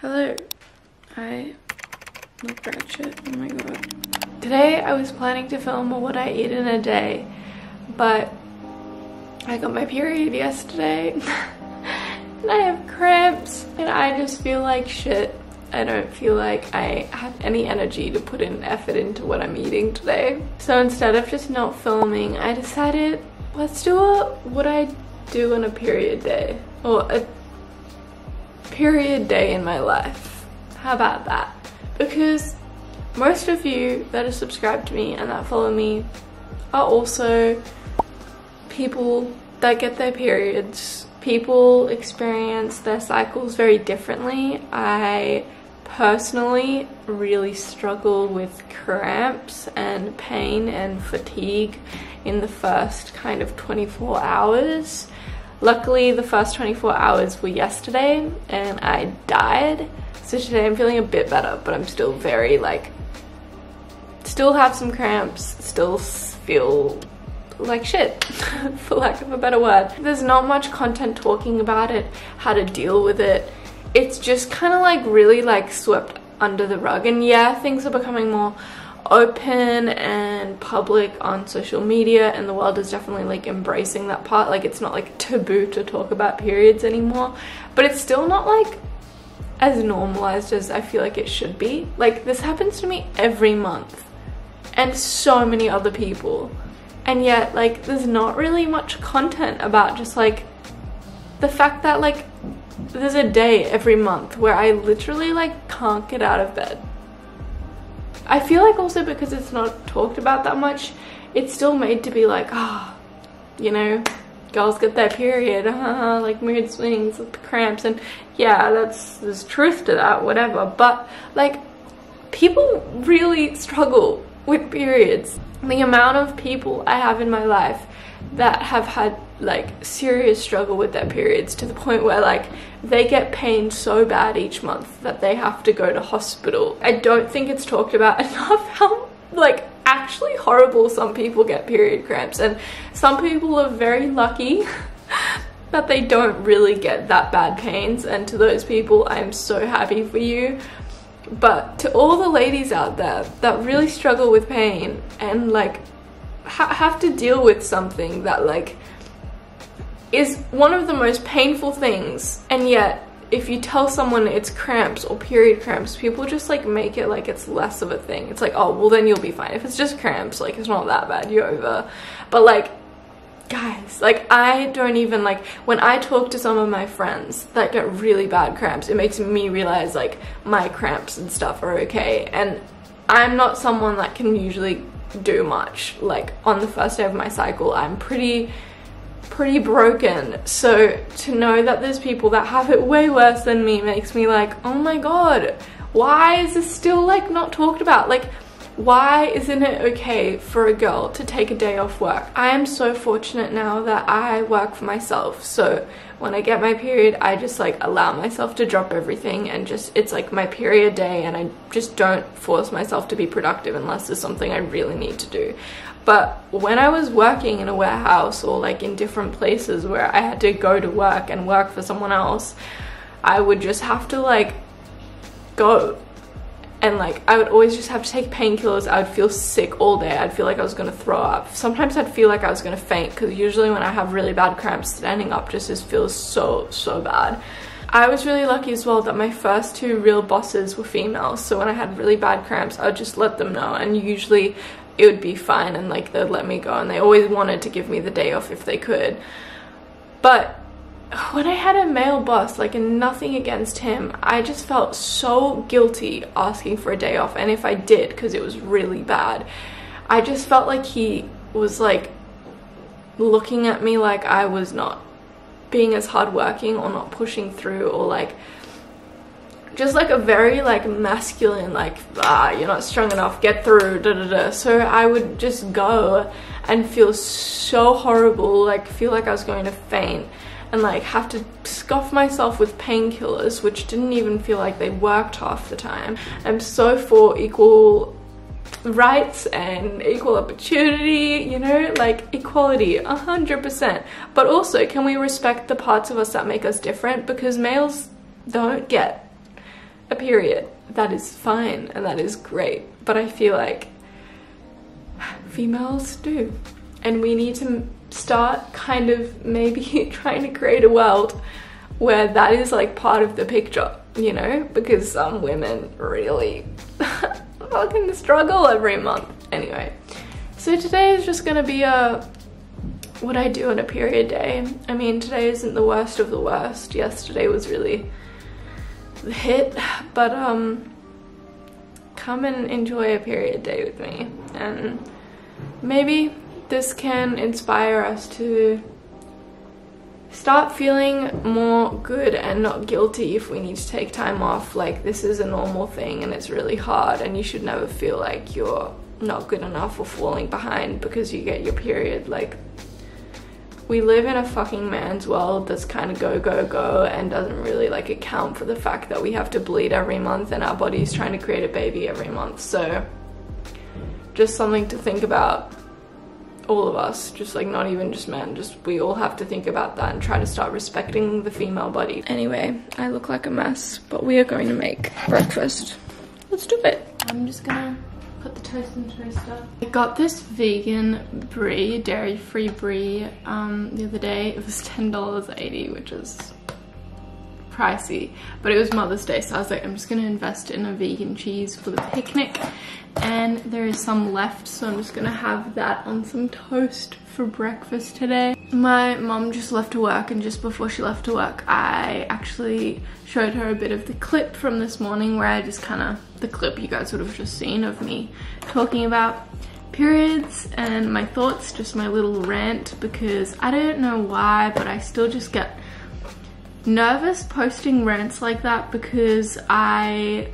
Hello. I look ratchet. Oh my god. Today I was planning to film what I eat in a day, but I got my period yesterday and I have cramps and I just feel like shit. I don't feel like I have any energy to put in effort into what I'm eating today. So instead of just not filming, I decided let's do what I do on a period day, or a period day in my life. How about that? Because most of you that are subscribed to me and that follow me are also people that get their periods. People experience their cycles very differently. I personally really struggle with cramps and pain and fatigue in the first kind of 24 hours. Luckily, the first 24 hours were yesterday and I died. So today I'm feeling a bit better, but I'm still very still have some cramps, still feel like shit, for lack of a better word. There's not much content talking about it, how to deal with it. It's just kind of really swept under the rug. And yeah, things are becoming more open and public on social media, and the world is definitely embracing that part. It's not taboo to talk about periods anymore, but it's still not as normalized as I feel like it should be. This happens to me every month and so many other people, and yet there's not really much content about just the fact that there's a day every month where I literally can't get out of bed. I feel also because it's not talked about that much, it's still made to be you know, girls get their period, mood swings, cramps, and yeah, there's truth to that, whatever, but people really struggle with periods. The amount of people I have in my life that have had serious struggle with their periods to the point where they get pain so bad each month that they have to go to hospital. I don't think it's talked about enough how actually horrible some people get period cramps, and some people are very lucky that they don't really get that bad pains, and to those people I'm so happy for you. But to all the ladies out there that really struggle with pain and have to deal with something that is one of the most painful things, and yet if you tell someone it's cramps or period cramps, people just make it it's less of a thing. It's oh, well then you'll be fine. If it's just cramps, it's not that bad, you're over. But guys, I don't even when I talk to some of my friends that get really bad cramps, it makes me realize my cramps and stuff are okay, and I'm not someone that can usually do much. On the first day of my cycle, I'm pretty broken, so to know that there's people that have it way worse than me makes me oh my god, why is this still not talked about? Why isn't it okay for a girl to take a day off work? I am so fortunate now that I work for myself, so when I get my period, I just allow myself to drop everything and just, it's my period day, and I just don't force myself to be productive unless there's something I really need to do. But when I was working in a warehouse or in different places where I had to go to work and work for someone else, I would just have to go, and I would always just have to take painkillers. I would feel sick all day. I'd feel like I was gonna throw up. Sometimes I'd feel like I was gonna faint, because usually when I have really bad cramps, standing up just feels so bad. I was really lucky as well that my first two real bosses were females, so when I had really bad cramps, I would just let them know, and usually it would be fine, and they'd let me go, and they always wanted to give me the day off if they could. But when I had a male boss, and nothing against him, I just felt so guilty asking for a day off, and if I did, because it was really bad, I just felt like he was looking at me like I was not being as hardworking or not pushing through, or just a very masculine you're not strong enough, get through, da da da. So I would just go and feel so horrible, feel like I was going to faint, and have to scoff myself with painkillers, which didn't even feel like they worked half the time. I'm so for equal rights and equal opportunity, you know, equality 100%. But also, can we respect the parts of us that make us different? Because males don't get a period. That is fine and that is great, but I feel like females do, and we need to start kind of maybe trying to create a world where that is like part of the picture, you know, because some women really fucking struggle every month. Anyway, so today is just gonna be what I do on a period day. I mean, today isn't the worst of the worst. Yesterday was really the hit, but come and enjoy a period day with me, and maybe this can inspire us to start feeling more good and not guilty if we need to take time off. Like, this is a normal thing and it's really hard, and you should never feel like you're not good enough or falling behind because you get your period. Like, we live in a fucking man's world that's kind of go, go, go, and doesn't really like account for the fact that we have to bleed every month and our body's trying to create a baby every month. So just something to think about, all of us, just like not even just men, just we all have to think about that and try to start respecting the female body. Anyway, I look like a mess, but we are going to make breakfast. Let's do it. I'm just gonna put the toast in the toaster. I got this vegan brie, dairy-free brie, the other day. It was $10.80, which is pricey, but it was Mother's Day, so I was like, I'm just gonna invest in a vegan cheese for the picnic, and there is some left, so I'm just gonna have that on some toast for breakfast today. My mom just left to work, and just before she left to work, I actually showed her a bit of the clip from this morning where I just kind of, the clip you guys would have just seen of me talking about periods and my thoughts, just my little rant, because I don't know why, but I still just get nervous posting rants like that because I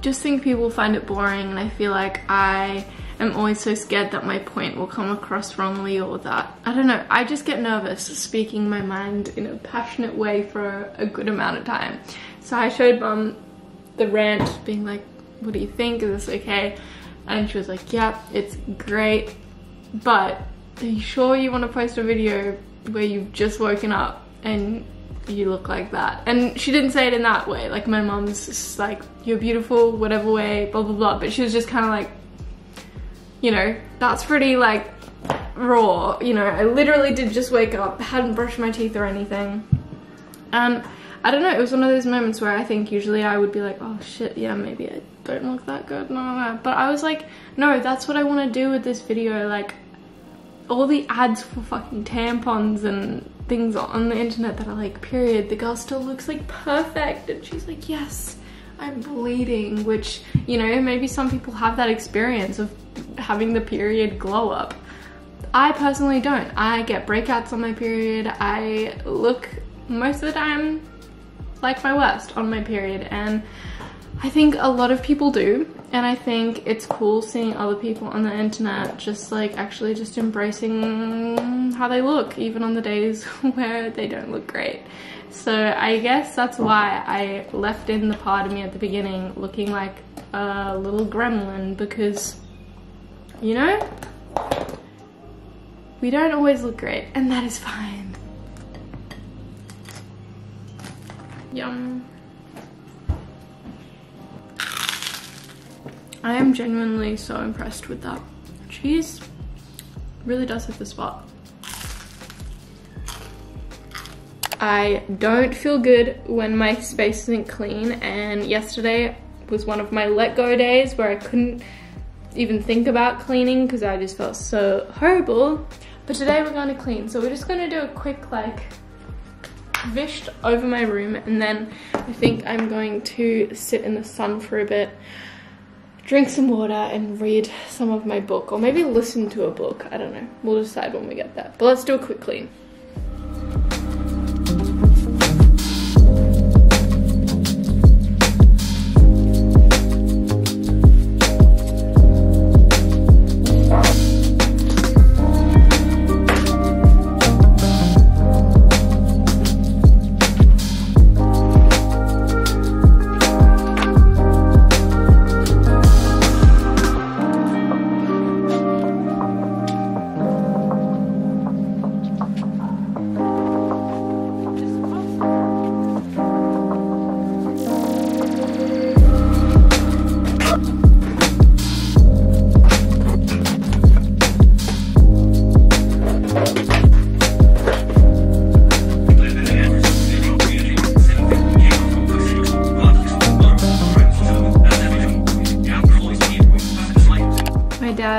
just think people find it boring, and I feel like I am always so scared that my point will come across wrongly, or that, I don't know, I just get nervous speaking my mind in a passionate way for a good amount of time. So I showed Mum the rant, being like, what do you think, is this okay? And she was like, yeah, it's great, but are you sure you want to post a video where you've just woken up and you look like that? And she didn't say it in that way, like my mom's just like, you're beautiful whatever way, blah blah blah, but she was just kind of like, you know, that's pretty like raw, you know, I literally did just wake up, hadn't brushed my teeth or anything, and I don't know, it was one of those moments where I think usually I would be like, oh shit, yeah, maybe I don't look that good, no, but I was like, no, that's what I want to do with this video. Like, all the ads for fucking tampons and things on the internet that are like, period, the girl still looks like perfect, and she's like, yes, I'm bleeding, which, you know, maybe some people have that experience of having the period glow up. I personally don't. I get breakouts on my period. I look most of the time like my worst on my period, and I think a lot of people do, and I think it's cool seeing other people on the internet just like actually just embracing how they look, even on the days where they don't look great. So I guess that's why I left in the part of me at the beginning looking like a little gremlin, because, you know, we don't always look great, and that is fine. Yum. I am genuinely so impressed with that cheese. Really does hit the spot. I don't feel good when my space isn't clean, and yesterday was one of my let go days where I couldn't even think about cleaning because I just felt so horrible. But today we're going to clean, so we're just going to do a quick like vished over my room, and then I think I'm going to sit in the sun for a bit, drink some water, and read some of my book, or maybe listen to a book. I don't know, we'll decide when we get there, but let's do a quick clean.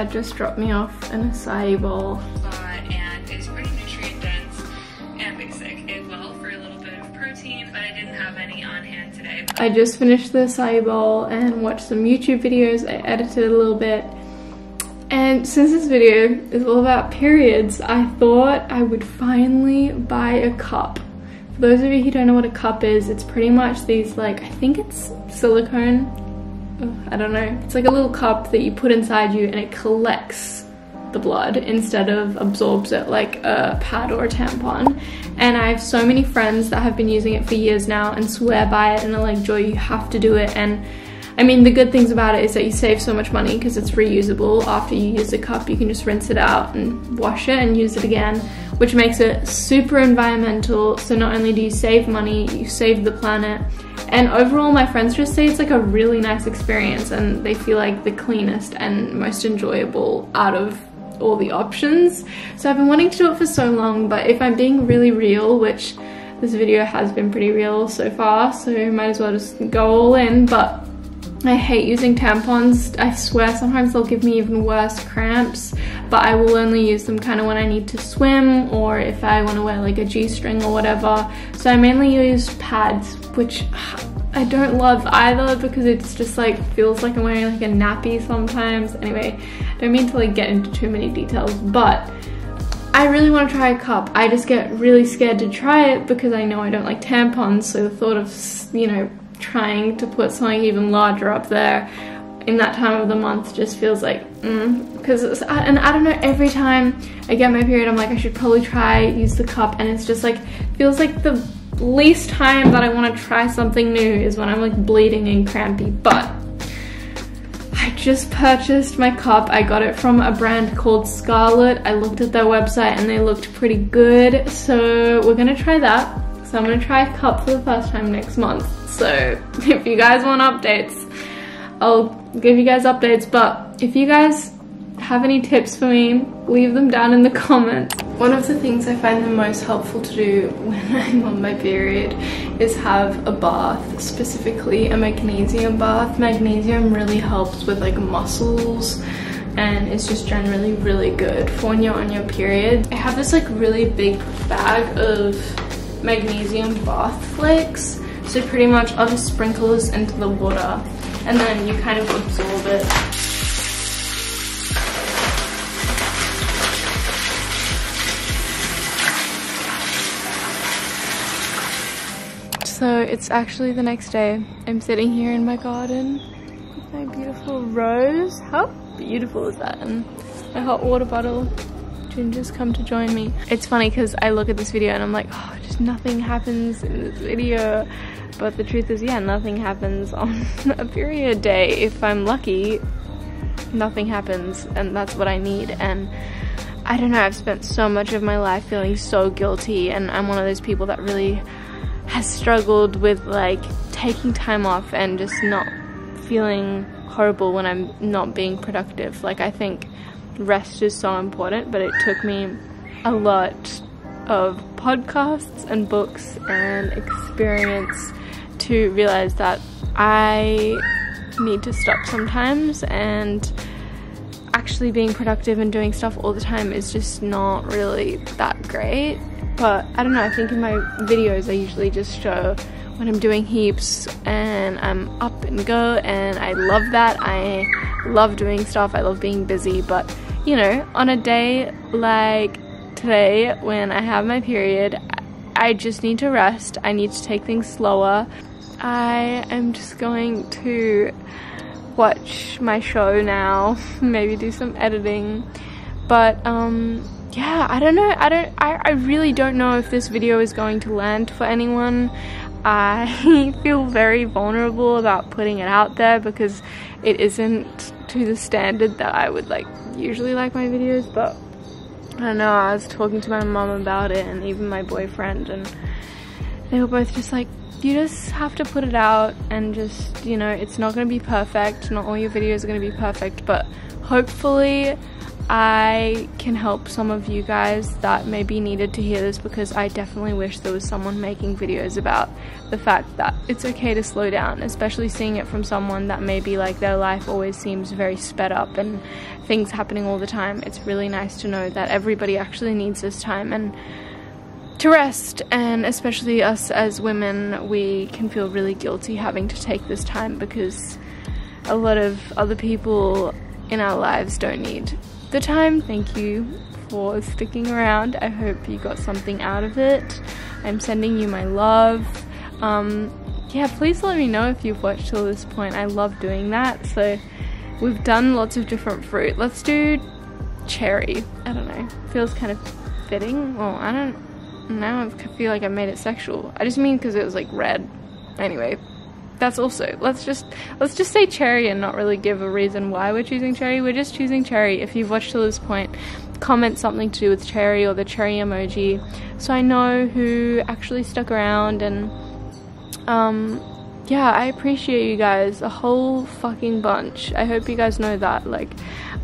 dad just dropped me off an acai bowl. And it's pretty nutrient dense and basic. It will help for a little bit of protein, but I didn't have any on hand today. I just finished the acai bowl and watched some YouTube videos. I edited a little bit. And since this video is all about periods, I thought I would finally buy a cup. For those of you who don't know what a cup is, it's pretty much these, like, I think it's silicone. I don't know. It's like a little cup that you put inside you and it collects the blood instead of absorbs it like a pad or a tampon. And I have so many friends that have been using it for years now and swear by it, and they're like, Joy, you have to do it. And I mean, the good things about it is that you save so much money because it's reusable. After you use the cup, you can just rinse it out and wash it and use it again, which makes it super environmental. So not only do you save money, you save the planet. And overall, my friends just say it's like a really nice experience, and they feel like the cleanest and most enjoyable out of all the options. So I've been wanting to do it for so long, but if I'm being really real, which this video has been pretty real so far, so might as well just go all in, but I hate using tampons. I swear sometimes they'll give me even worse cramps, but I will only use them kind of when I need to swim or if I want to wear like a G-string or whatever. So I mainly use pads, which I don't love either because it's just like feels like I'm wearing like a nappy sometimes. Anyway, I don't mean to like get into too many details, but I really want to try a cup. I just get really scared to try it because I know I don't like tampons, so the thought of, you know, trying to put something even larger up there in that time of the month just feels like because and I don't know, every time I get my period I'm like I should probably use the cup, and it's just like feels like the least time that I want to try something new is when I'm like bleeding and crampy. But I just purchased my cup. I got it from a brand called Scarlett. I looked at their website and they looked pretty good, so we're gonna try that. So I'm gonna try a cup for the first time next month. So if you guys want updates, I'll give you guys updates, but if you guys have any tips for me, leave them down in the comments. One of the things I find the most helpful to do when I'm on my period is have a bath, specifically a magnesium bath. Magnesium really helps with like muscles and it's just generally really good for when you're on your period. I have this like really big bag of magnesium bath flakes. So pretty much I'll just sprinkle this into the water and then you kind of absorb it. So it's actually the next day. I'm sitting here in my garden with my beautiful rose. How beautiful is that? And my hot water bottle. Ginger's come to join me. It's funny because I look at this video and I'm like, oh, just nothing happens in this video. But the truth is, yeah, nothing happens on a period day. If I'm lucky, nothing happens, and that's what I need. And I don't know, I've spent so much of my life feeling so guilty, and I'm one of those people that really has struggled with like taking time off and just not feeling horrible when I'm not being productive. Like, I think rest is so important, but it took me a lot of podcasts and books and experience to realize that I need to stop sometimes, and actually being productive and doing stuff all the time is just not really that great. But I don't know, I think in my videos I usually just show when I'm doing heaps and I'm up and go, and I love that. I love doing stuff, I love being busy, but you know, on a day like today when I have my period, I just need to rest. I need to take things slower. I am just going to watch my show now, maybe do some editing, but yeah, I don't know, I really don't know if this video is going to land for anyone. I feel very vulnerable about putting it out there because it isn't to the standard that I would like usually like my videos, but I don't know, I was talking to my mom about it and even my boyfriend, and they were both just like, you just have to put it out and just, you know, it's not going to be perfect, not all your videos are going to be perfect, but hopefully I can help some of you guys that maybe needed to hear this, because I definitely wish there was someone making videos about the fact that it's okay to slow down, especially seeing it from someone that maybe like their life always seems very sped up and things happening all the time. It's really nice to know that everybody actually needs this time and to rest, and especially us as women, we can feel really guilty having to take this time because a lot of other people in our lives don't need the time. Thank you for sticking around. I hope you got something out of it. I'm sending you my love. Yeah, please let me know if you've watched till this point. I love doing that. So we've done lots of different fruit. Let's do cherry. I don't know, feels kind of fitting. Well, I don't now I feel like I made it sexual. I just mean because it was like red. Anyway, that's also, let's just say cherry and not really give a reason why we're choosing cherry. We're just choosing cherry. If you've watched till this point, comment something to do with cherry or the cherry emoji so I know who actually stuck around. And yeah, I appreciate you guys a whole fucking bunch. I hope you guys know that. Like,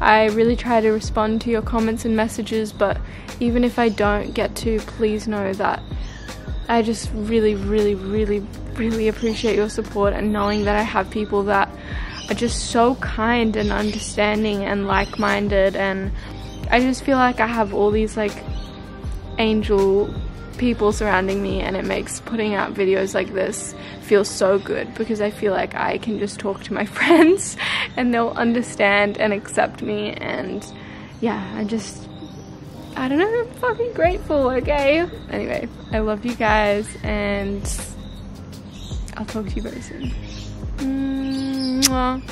I really try to respond to your comments and messages, but even if I don't get to, please know that I just really appreciate your support, and knowing that I have people that are just so kind and understanding and like-minded, and I just feel like I have all these like angel people surrounding me, and it makes putting out videos like this feel so good because I feel like I can just talk to my friends and they'll understand and accept me. And yeah, I don't know, I'm fucking grateful, okay? Anyway, I love you guys, and I'll talk to you very soon. Mwah.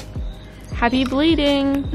Happy bleeding!